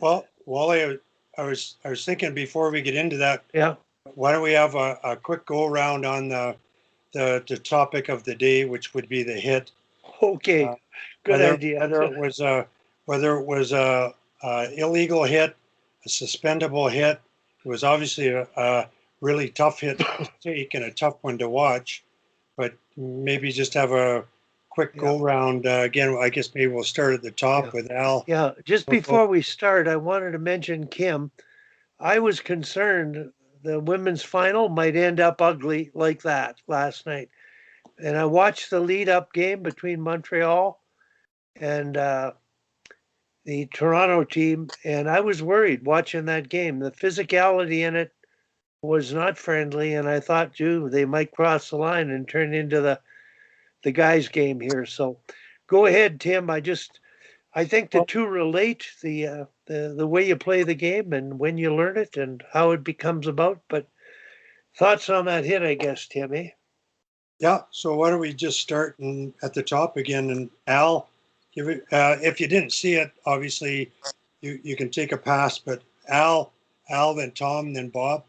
Well, Wally, I was thinking before we get into that, Yeah. why don't we have a quick go around on the topic of the day, which would be the hit. Okay. Good idea. Whether it was a illegal hit, a suspendable hit. It was obviously a really tough hit to take and a tough one to watch. But maybe just have a quick go round again. I guess maybe we'll start at the top with Al. Yeah. Just before we start, I wanted to mention Kim. I was concerned the women's final might end up ugly like that last night. And I watched the lead up game between Montreal and the Toronto team, and I was worried watching that game. The physicality in it was not friendly, and I thought, gee, they might cross the line and turn into the guys' game here. So go ahead, Tim. I think the two relate, the way you play the game and when you learn it and how it becomes about. But thoughts on that hit, I guess, Timmy? Yeah. So why don't we just start at the top again? And Al, if you didn't see it, obviously you can take a pass. But Al, then Tom, then Bob.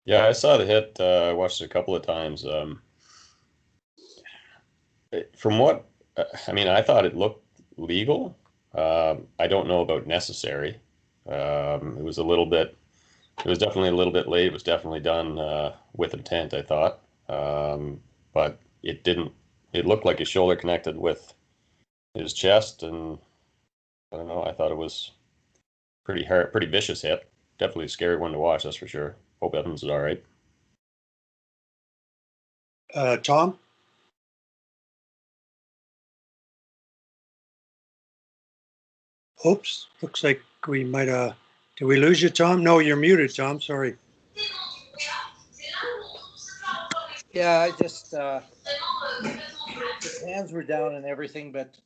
Yeah, I saw the hit. I watched it a couple of times. From what I mean, I thought it looked legal. I don't know about necessary. It was definitely a little bit late. It was definitely done with intent, I thought. But it didn't. It looked like his shoulder connected with his chest, and I don't know. I thought it was pretty hard, pretty vicious hit. Definitely a scary one to watch, that's for sure. Hope Evans is all right. Tom? Oops, looks like we might did we lose you, Tom? No, you're muted, Tom. Sorry. Yeah, I just his hands were down and everything, but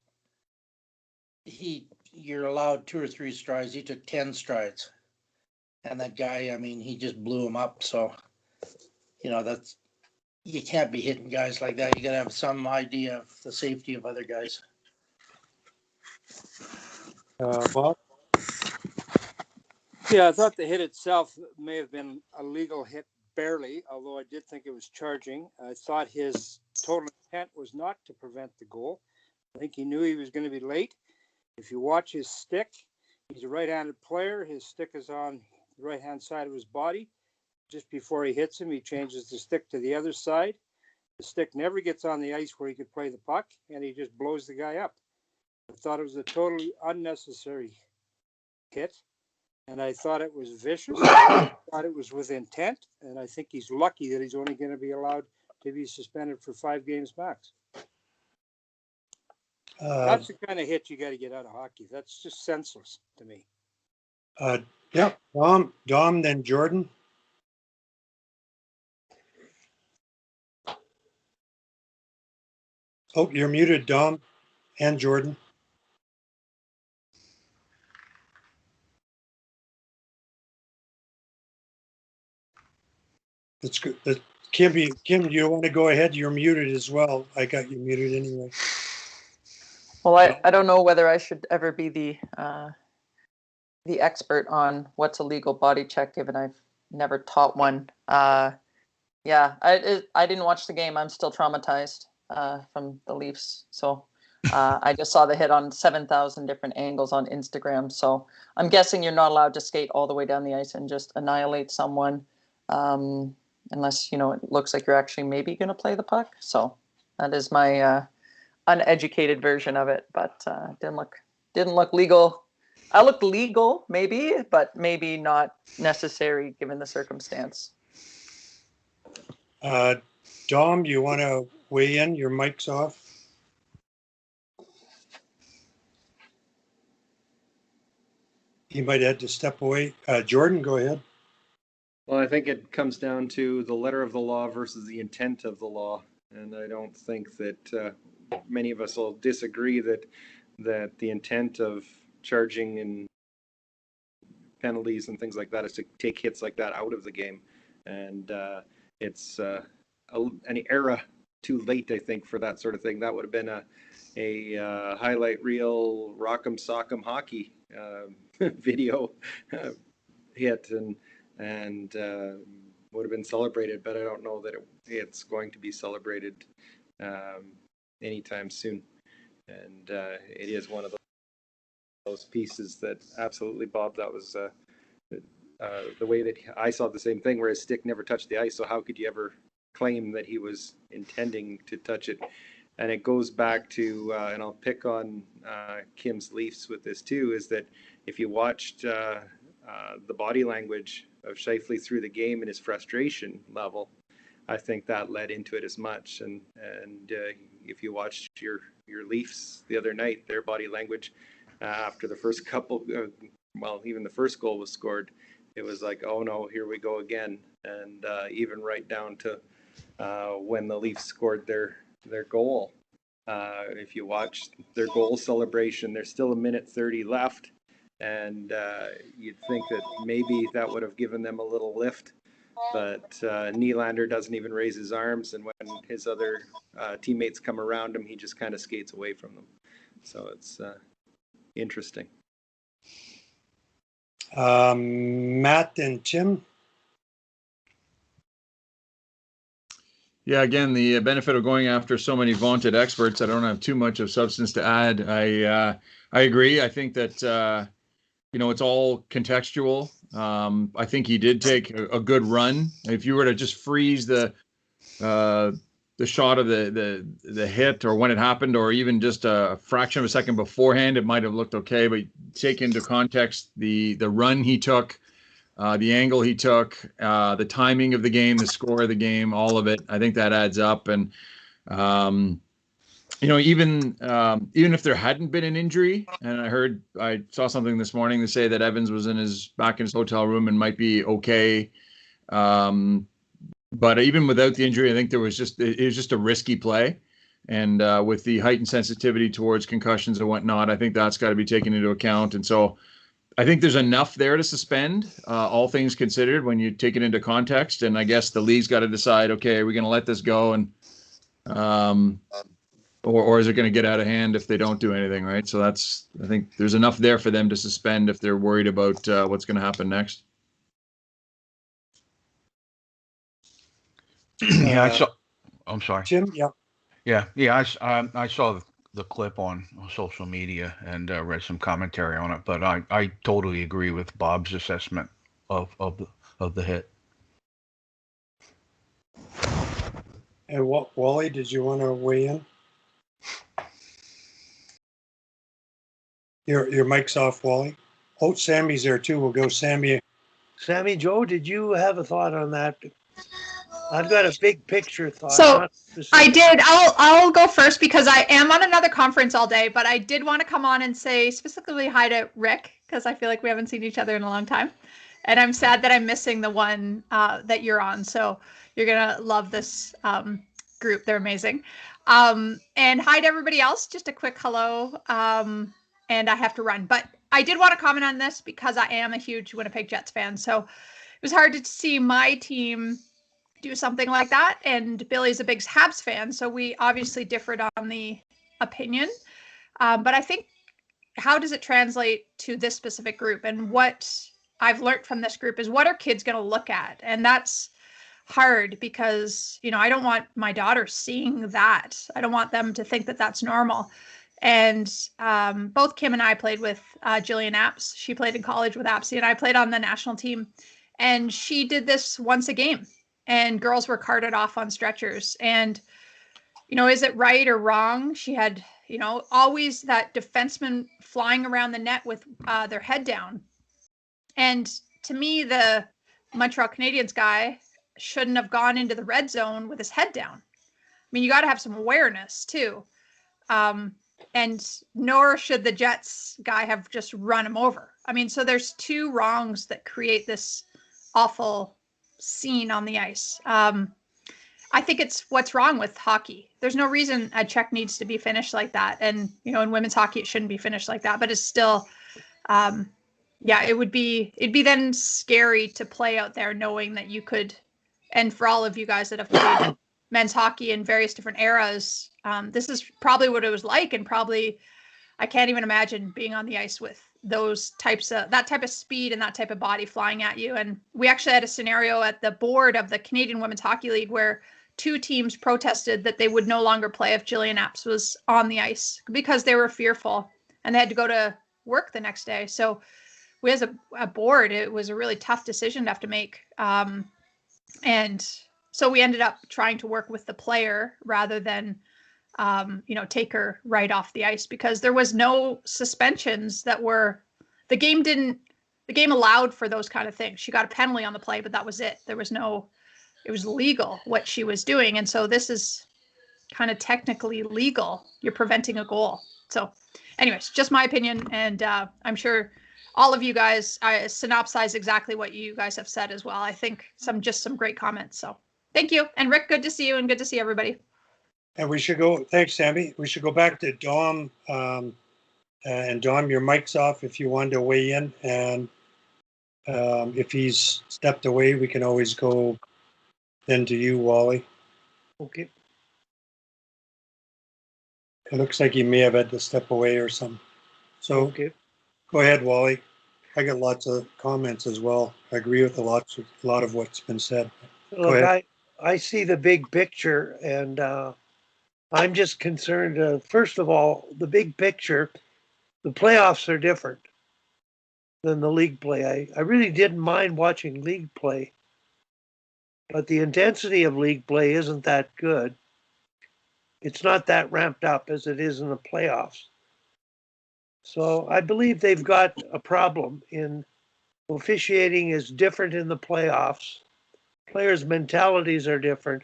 you're allowed 2 or 3 strides. He took 10 strides. And that guy, I mean, he just blew him up. So, you can't be hitting guys like that. You got to have some idea of the safety of other guys. Bob? Yeah, I thought the hit itself may have been a legal hit barely, although I did think it was charging. I thought his total intent was not to prevent the goal. I think he knew he was going to be late. If you watch his stick, he's a right-handed player. His stick is on the right-hand side of his body. Just before he hits him, he changes the stick to the other side. The stick never gets on the ice where he could play the puck, and he just blows the guy up. I thought it was a totally unnecessary hit, and I thought it was vicious. I thought it was with intent, and I think he's lucky that he's only going to be allowed to be suspended for 5 games max. That's the kind of hit you got to get out of hockey. That's just senseless to me. Yeah, Dom, then Jordan. Oh, you're muted, Dom and Jordan. That's good. Kim, do you want to go ahead? You're muted as well. I got you muted anyway. Well, I don't know whether I should ever be the expert on what's a legal body check, given I've never taught one. Yeah, I didn't watch the game. I'm still traumatized from the Leafs. So I just saw the hit on 7,000 different angles on Instagram. So I'm guessing you're not allowed to skate all the way down the ice and just annihilate someone unless, it looks like you're actually maybe going to play the puck. So that is my uneducated version of it, but didn't look legal. I looked legal, maybe, but maybe not necessary given the circumstance. Dom, you want to weigh in? Your mic's off. He might have to step away. Jordan, go ahead. Well, I think it comes down to the letter of the law versus the intent of the law. And I don't think that many of us will disagree that the intent of charging and penalties and things like that is to take hits like that out of the game. And it's an era too late, I think, for that sort of thing. That would have been a highlight reel, rock'em sock'em hockey video hit and would have been celebrated, but I don't know that it's going to be celebrated anytime soon. And it is one of those pieces that absolutely, Bob, that was the way that I saw the same thing, where his stick never touched the ice. So how could you ever claim that he was intending to touch it? And it goes back to, and I'll pick on Kim's Leafs with this too, is that if you watched the body language of Scheifele through the game and his frustration level, I think that led into it as much. And if you watched your Leafs the other night, their body language after the first couple, well, even the first goal was scored, it was like, oh no, here we go again. And even right down to when the Leafs scored their goal. If you watch their goal celebration, there's still a minute 30 left. And you'd think that maybe that would have given them a little lift. But Nylander doesn't even raise his arms. And when his other teammates come around him, he just kind of skates away from them. So it's interesting. Matt and Tim? Yeah, again, the benefit of going after so many vaunted experts, I don't have too much of substance to add. I agree. I think that it's all contextual. I think he did take a good run. If you were to just freeze the shot of the hit, or when it happened, or even just a fraction of a second beforehand, it might have looked okay. But take into context the run he took, the angle he took, the timing of the game, the score of the game, all of it. I think that adds up. And even if there hadn't been an injury, and I saw something this morning to say that Evans was back in his hotel room and might be okay. But even without the injury, I think it was just a risky play. And with the heightened sensitivity towards concussions and whatnot, I think that's got to be taken into account. And so I think there's enough there to suspend, all things considered, when you take it into context. And I guess the league's got to decide, okay, are we going to let this go? And or is it going to get out of hand if they don't do anything, right? So I think there's enough there for them to suspend if they're worried about what's going to happen next. Yeah, I'm sorry. Jim? Yeah. Yeah. I saw the clip on social media and read some commentary on it, but I totally agree with Bob's assessment of the hit. And Wally, did you want to weigh in? Your mic's off, Wally. Oh, Sammy's there too. We'll go Sammy. Sammy Joe, did you have a thought on that? I've got a big picture thought. So I did. I'll go first because I am on another conference all day, but I did want to come on and say specifically hi to Rick, because I feel like we haven't seen each other in a long time. And I'm sad that I'm missing the one that you're on. So you're going to love this group. They're amazing. And hi to everybody else. Just a quick hello. And I have to run. But I did want to comment on this because I am a huge Winnipeg Jets fan. So it was hard to see my team do something like that. And Billy's a big Habs fan, so we obviously differed on the opinion. But I think, how does it translate to this specific group? And what I've learned from this group is, what are kids going to look at? And that's hard because, I don't want my daughter seeing that. I don't want them to think that that's normal. And both Kim and I played with Jillian Apps. She played in college with Appsy, and I played on the national team. And she did this once a game. And girls were carted off on stretchers. And, is it right or wrong? She had, always that defenseman flying around the net with their head down. And to me, the Montreal Canadiens guy shouldn't have gone into the red zone with his head down. I mean, you got to have some awareness too. And nor should the Jets guy have just run him over. I mean, so there's two wrongs that create this awful scene on the ice. I think it's what's wrong with hockey. There's no reason a check needs to be finished like that. And, in women's hockey, it shouldn't be finished like that, but it's still, it'd be then scary to play out there knowing that you could, and for all of you guys that have played men's hockey in various different eras, this is probably what it was like. And probably, I can't even imagine being on the ice with that type of speed and that type of body flying at you. And we actually had a scenario at the board of the Canadian Women's Hockey League where 2 teams protested that they would no longer play if Jillian Epps was on the ice because they were fearful and they had to go to work the next day. So we, as a board, it was a really tough decision to have to make. And so we ended up trying to work with the player rather than, take her right off the ice, because there was no suspensions the game allowed for those kind of things. She got a penalty on the play, but that was it. It was legal what she was doing. And so this is kind of technically legal. You're preventing a goal. So anyways, just my opinion. And I'm sure all of you guys, I synopsize exactly what you guys have said as well. I think some great comments. So thank you. And Rick, good to see you and good to see everybody. And thanks, Sammy. We should go back to Dom. And Dom, your mic's off if you wanted to weigh in. And if he's stepped away, we can always go then to you, Wally. Okay. It looks like he may have had to step away or something. So Okay. Go ahead, Wally. I got lots of comments as well. I agree with a lot of what's been said. Look, I see the big picture, and I'm just concerned. First of all, the big picture, the playoffs are different than the league play. I really didn't mind watching league play, but the intensity of league play isn't that good. It's not that ramped up as it is in the playoffs. So I believe they've got a problem in officiating is different in the playoffs. Players' mentalities are different.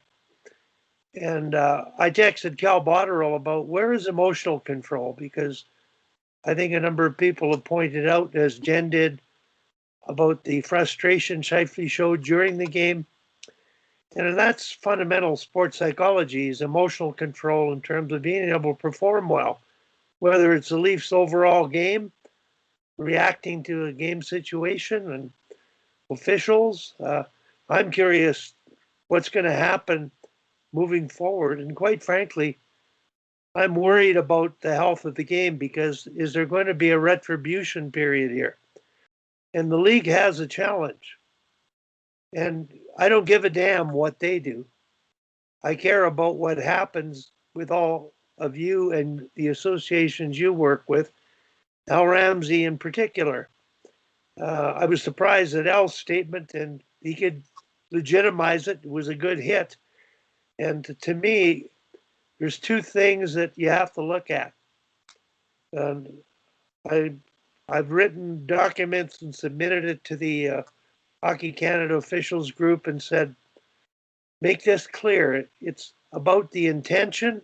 And I texted Cal Botterill about where is emotional control, because I think a number of people have pointed out, as Jen did, about the frustration Scheifele showed during the game. And that's fundamental sports psychology, is emotional control in terms of being able to perform well, whether it's the Leafs' overall game, reacting to a game situation and officials. I'm curious what's going to happen moving forward. And quite frankly, I'm worried about the health of the game, because is there going to be a retribution period here? And the league has a challenge. And I don't give a damn what they do. I care about what happens with all of you and the associations you work with, Al Ramsey in particular. I was surprised at Al's statement, and he could legitimize it. It was a good hit. And to me, there's 2 things that you have to look at. I've written documents and submitted it to the Hockey Canada officials group and said, make this clear. It's about the intention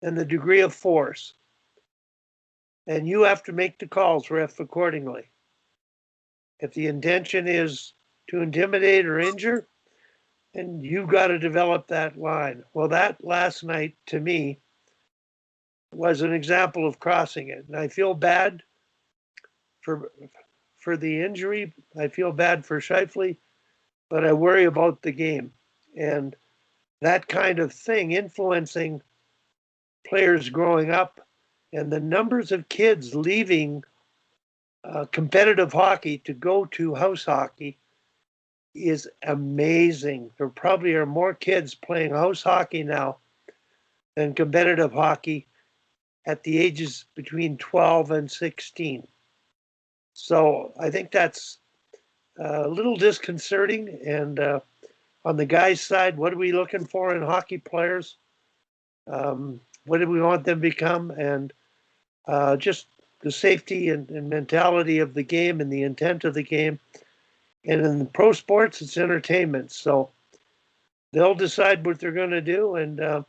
and the degree of force. And you have to make the calls, ref, accordingly. If the intention is to intimidate or injure, and you've got to develop that line. Well, that last night, to me, was an example of crossing it. And I feel bad for the injury. I feel bad for Scheifele, but I worry about the game. And that kind of thing influencing players growing up, and the numbers of kids leaving competitive hockey to go to house hockey is amazing. There probably are more kids playing house hockey now than competitive hockey at the ages between 12 and 16. So I think that's a little disconcerting. And on the guys' side, what are we looking for in hockey players? What do we want them to become? And just the safety and mentality of the game and the intent of the game. And in pro sports, it's entertainment. So they'll decide what they're going to do. And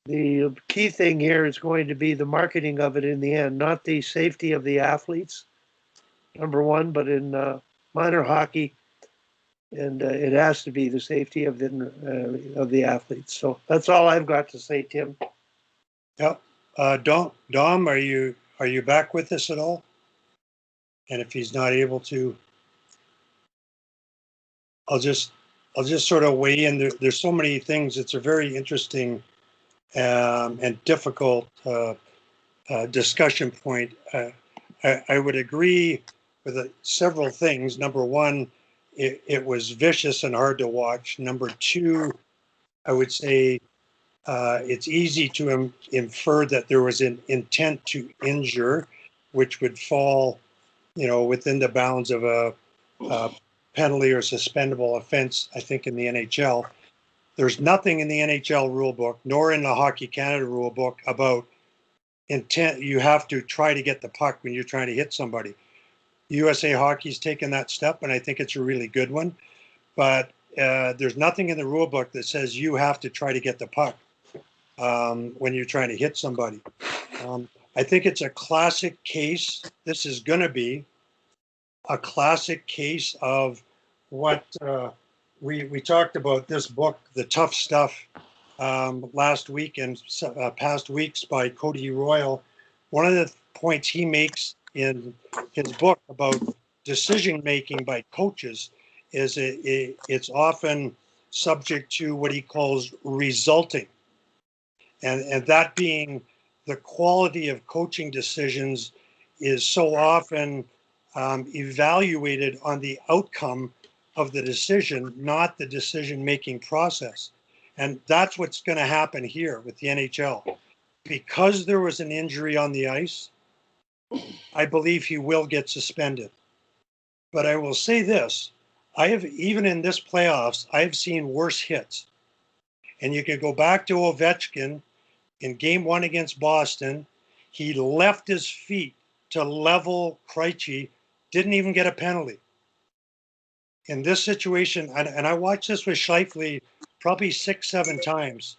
the key thing here is going to be the marketing of it in the end, not the safety of the athletes, number one, but in minor hockey. And it has to be the safety of the athletes. So that's all I've got to say, Tim. Yep. Dom, are you back with us at all? And if he's not able to, I'll just sort of weigh in. There's so many things. It's a very interesting and difficult discussion point. I would agree with several things. Number one, it was vicious and hard to watch. Number two, I would say it's easy to infer that there was an intent to injure, which would fall, within the bounds of a penalty or suspendable offense, I think, in the NHL. There's nothing in the NHL rulebook, nor in the Hockey Canada rulebook about intent. You have to try to get the puck when you're trying to hit somebody. USA Hockey's taken that step, and I think it's a really good one. But there's nothing in the rulebook that says you have to try to get the puck when you're trying to hit somebody. I think it's a classic case. This is going to be a classic case of what we talked about this book, The Tough Stuff, last week and past weeks by Cody Royal. One of the points he makes in his book about decision making by coaches is it's often subject to what he calls resulting. And that being the quality of coaching decisions is so often evaluated on the outcome of the decision, not the decision-making process. And that's what's going to happen here with the NHL. Because there was an injury on the ice, I believe he will get suspended. But I will say this, even in this playoffs, I have seen worse hits. And you could go back to Ovechkin in game 1 against Boston. He left his feet to level Krejci, didn't even get a penalty. In this situation, and I watched this with Scheifele probably 6-7 times,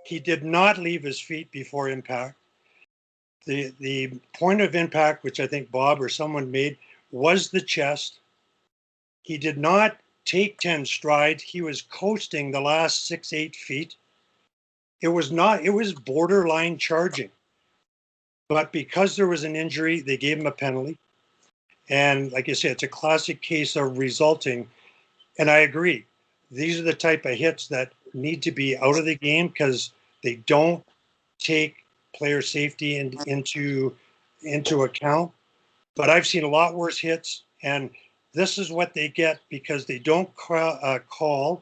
he did not leave his feet before impact. The point of impact, which I think Bob or someone made, was the chest. He did not take 10 strides. He was coasting the last 6-8 feet. It was borderline charging. But because there was an injury, they gave him a penalty. And like I said, it's a classic case of resulting. And I agree. These are the type of hits that need to be out of the game because they don't take player safety into account. But I've seen a lot worse hits. And this is what they get because they don't call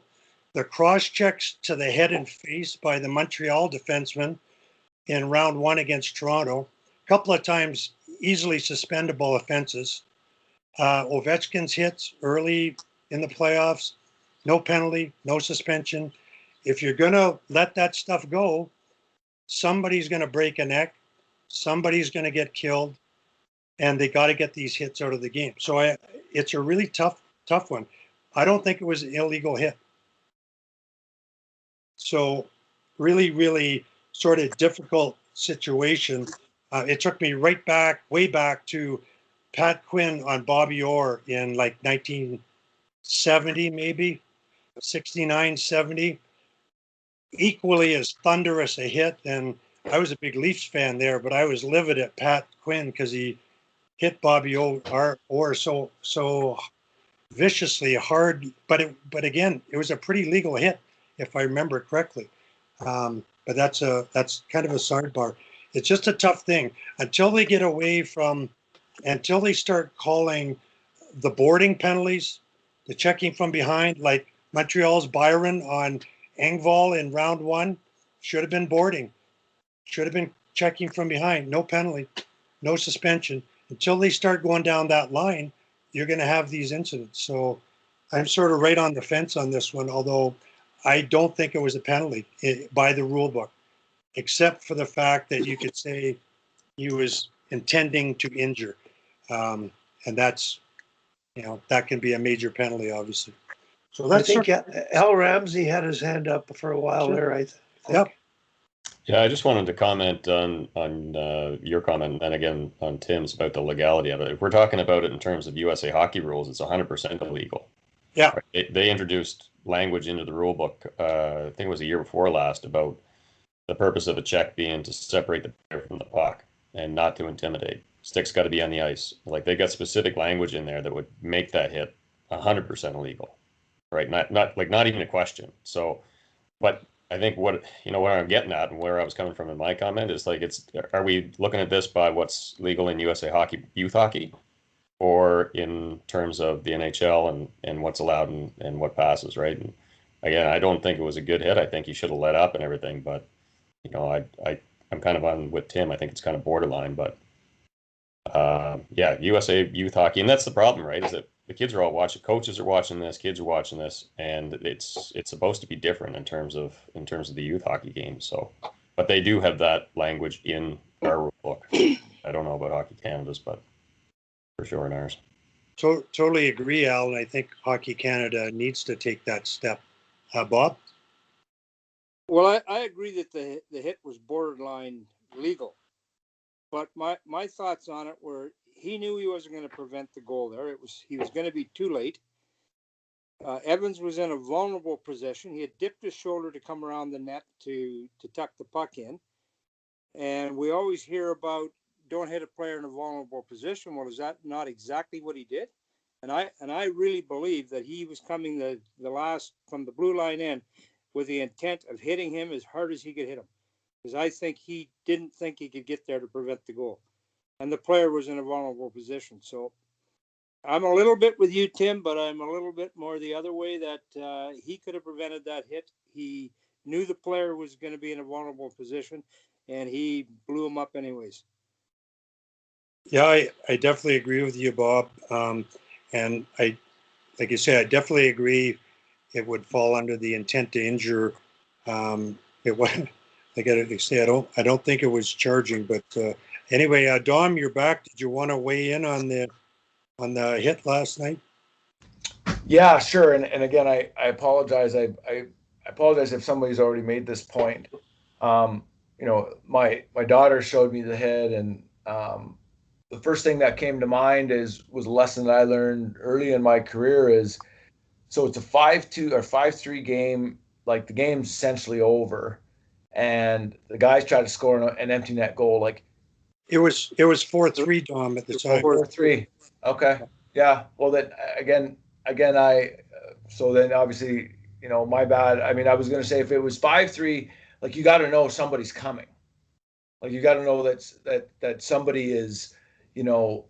the cross checks to the head and face by the Montreal defenseman in round 1 against Toronto. A couple of times easily suspendable offenses. Ovechkin's hits early in the playoffs, no penalty, no suspension. If you're going to let that stuff go, somebody's going to break a neck, somebody's going to get killed, and they got to get these hits out of the game. So it's a really tough one. I don't think it was an illegal hit. So really, really sort of difficult situation. It took me way back to Pat Quinn on Bobby Orr in like 1970, maybe 69, 70. Equally as thunderous a hit. And I was a big Leafs fan there, but I was livid at Pat Quinn because he hit Bobby Orr so viciously hard. But again, it was a pretty legal hit, if I remember correctly. But that's kind of a sidebar. It's just a tough thing until they start calling the boarding penalties, the checking from behind, like Montreal's Byron on Engvall in round 1, should have been boarding, should have been checking from behind, no penalty, no suspension. Until they start going down that line, you're going to have these incidents. So I'm sort of right on the fence on this one, although I don't think it was a penalty by the rule book, except for the fact that you could say he was intending to injure. And that's, that can be a major penalty, obviously. So I that's think Al Ramsey had his hand up for a while there, I think. Yep. Yeah, I just wanted to comment on your comment and again on Tim's about the legality of it. If we're talking about it in terms of USA hockey rules, it's 100% illegal. Yeah. They introduced language into the rule book, I think it was a year before last, about the purpose of a check being to separate the player from the puck and not to intimidate. Stick's got to be on the ice. Like they got specific language in there that would make that hit 100% illegal, right? Not even a question. So, but I think what I'm getting at and where I was coming from in my comment is like, are we looking at this by what's legal in USA hockey, youth hockey, or in terms of the NHL and what's allowed and what passes, right? And again, I don't think it was a good hit. I think he should have let up and everything, but I'm kind of on with Tim. I think it's kind of borderline, but yeah, USA youth hockey, and that's the problem, right? Is that the kids are all watching, coaches are watching this, kids are watching this, and it's supposed to be different in terms of the youth hockey game. So, but they do have that language in our rule book. I don't know about Hockey Canada's, but for sure in ours. Totally agree, Al, and I think Hockey Canada needs to take that step. Bob? Well, I agree that the hit was borderline legal, but my thoughts on it were he knew he wasn't going to prevent the goal there. He was going to be too late. Evans was in a vulnerable position. He had dipped his shoulder to come around the net to tuck the puck in, and we always hear about don't hit a player in a vulnerable position. Well, is that not exactly what he did? And I really believe that he was coming the last from the blue line in with the intent of hitting him as hard as he could hit him, because I think he didn't think he could get there to prevent the goal, and the player was in a vulnerable position. So I'm a little bit with you, Tim, but I'm a little bit more the other way that he could have prevented that hit. He knew the player was going to be in a vulnerable position, and he blew him up anyways. Yeah, I definitely agree with you, Bob. And like you say, I definitely agree it would fall under the intent to injure. It was, I got to say, I don't think it was charging, but anyway, Dom, you're back. Did you want to weigh in on the hit last night? Yeah, sure. And again, I apologize. I apologize if somebody's already made this point. My daughter showed me the hit, and the first thing that came to mind was a lesson that I learned early in my career is, so it's a 5-2 or 5-3 game. Like the game's essentially over, and the guys try to score an empty net goal. Like it was 4-3, Dom, at the time. 4-3. Okay. Yeah. Well, then again, so then obviously, my bad. I mean, I was going to say if it was 5-3, like you got to know somebody's coming. Like you got to know that somebody is,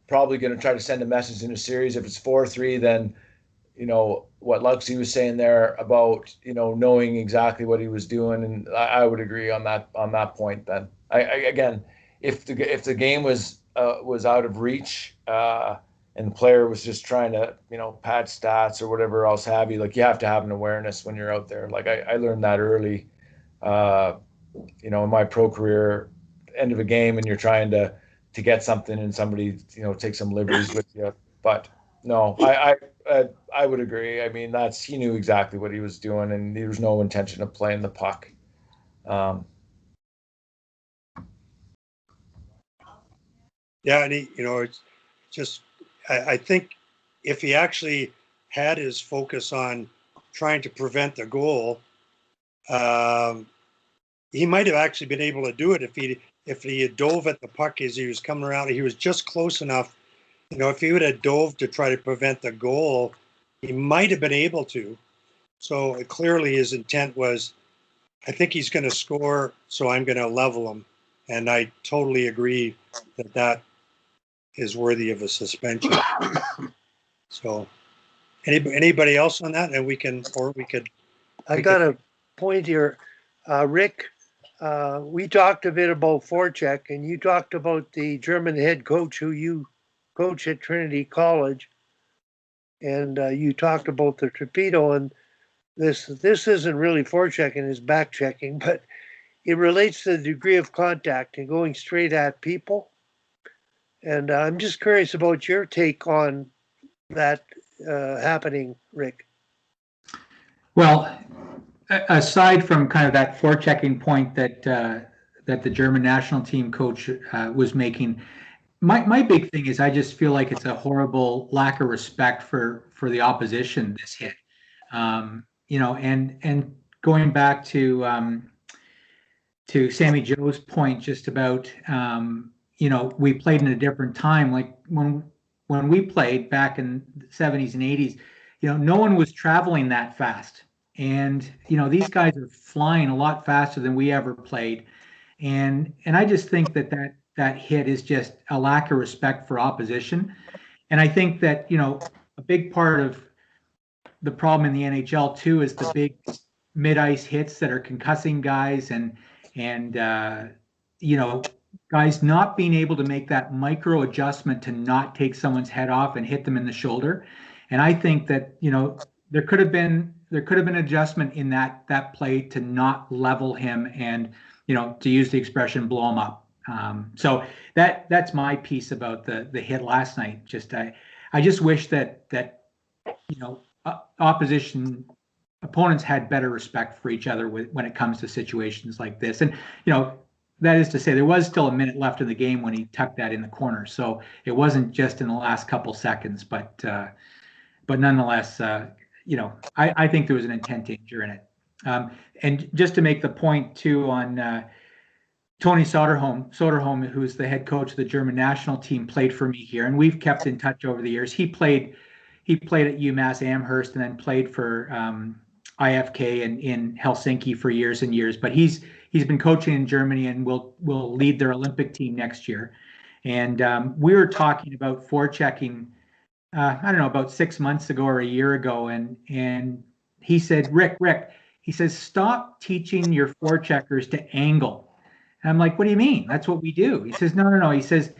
probably going to try to send a message in a series. If it's 4-3, then, what Luxie was saying there about, knowing exactly what he was doing. And I would agree on that point. Then again, if the game was out of reach, and the player was just trying to, pad stats or whatever else have you, like you have to have an awareness when you're out there. Like I learned that early, in my pro career, end of a game, and you're trying to get something and somebody, take some liberties with you. But no, I would agree. I mean, he knew exactly what he was doing, and there was no intention of playing the puck. Yeah, and it's just, I think if he actually had his focus on trying to prevent the goal, he might have actually been able to do it if he had dove at the puck as he was coming around. He was just close enough. If he would have dove to try to prevent the goal, he might have been able to. So clearly his intent was, I think he's going to score, so I'm going to level him. And I totally agree that is worthy of a suspension. So anybody else on that? And we could. I got a point here. Rick, we talked a bit about forecheck, and you talked about the German head coach who you coach at Trinity College, and you talked about the torpedo. And this isn't really forechecking, it's back checking, but it relates to the degree of contact and going straight at people. And I'm just curious about your take on that happening, Rick. Well, aside from kind of that forechecking point that the German national team coach was making, my big thing is I just feel like it's a horrible lack of respect for the opposition, this hit. And going back to Sammy Joe's point just about we played in a different time. Like when we played back in the 70s and 80s, no one was traveling that fast. And, these guys are flying a lot faster than we ever played. And I just think that hit is just a lack of respect for opposition. And I think that, a big part of the problem in the NHL too is the big mid-ice hits that are concussing guys and guys not being able to make that micro adjustment to not take someone's head off and hit them in the shoulder. And I think that, there could have been adjustment in that play to not level him and, to use the expression, blow him up. So that's my piece about the hit last night. I just wish that opposition opponents had better respect for each other when it comes to situations like this. And that is to say, there was still a minute left in the game when he tucked that in the corner, so it wasn't just in the last couple seconds. But nonetheless, I think there was an intent danger in it. And just to make the point too on Tony Soderholm, who's the head coach of the German national team, played for me here, and we've kept in touch over the years. He played at UMass Amherst and then played for IFK in Helsinki for years and years. But he's been coaching in Germany and will lead their Olympic team next year. And we were talking about forechecking, I don't know, about 6 months ago or a year ago, and he said, Rick, he says, stop teaching your forecheckers to angle. And I'm like, what do you mean? That's what we do. He says, no. He says,